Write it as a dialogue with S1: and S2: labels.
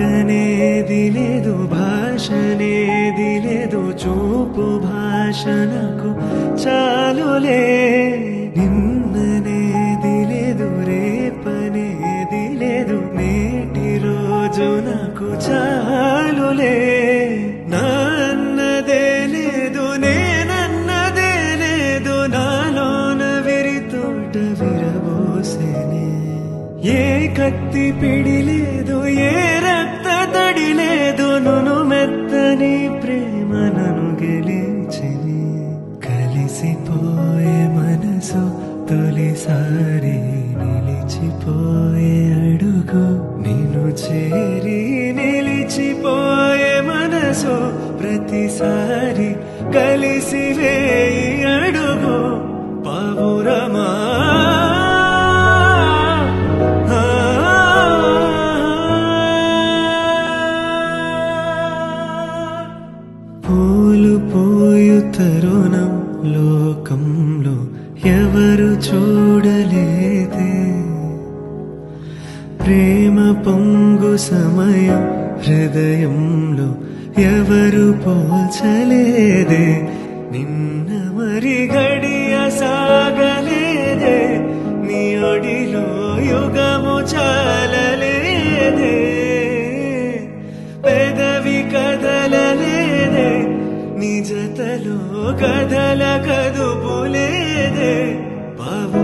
S1: మాటనేది లేదు, భాషనేది లేదు, చూపు భాష నాకు చాలులే. నిన్ననేది లేదు, రేపనేది లేదు, నేటి రోజు నాకు చాలులే. నాన్నదే లేదు, నేనన్నదే లేదు, నాలోన విరితోట విరబోసేనే. ఏ కత్తి పిడి లేదు, ఏ రక్త తడి లేదు, నును మెత్తని ప్రేమ నన్ను గెలిచిని. కలిసిపోయే మనసు తొలిసారి నిలిచిపోయే అడుగు, నిన్ను చేరి నిలిచిపోయే మనసు ప్రతిసారి కలిసి వేయి అడుగు. పావురమా పూలు పోయు తరుణం లోకంలో ఎవరు చూడలేదే. ప్రేమ పొంగు సమయం హృదయంలో ఎవరు పోల్చలేదే. నిన్న మరి గడియ సాగలేదే, నీ ఒడిలో యుగము చాలలేదే. పెదవి కదలలేదే, నీ జతలో కదల కదుపులేదే. బాబు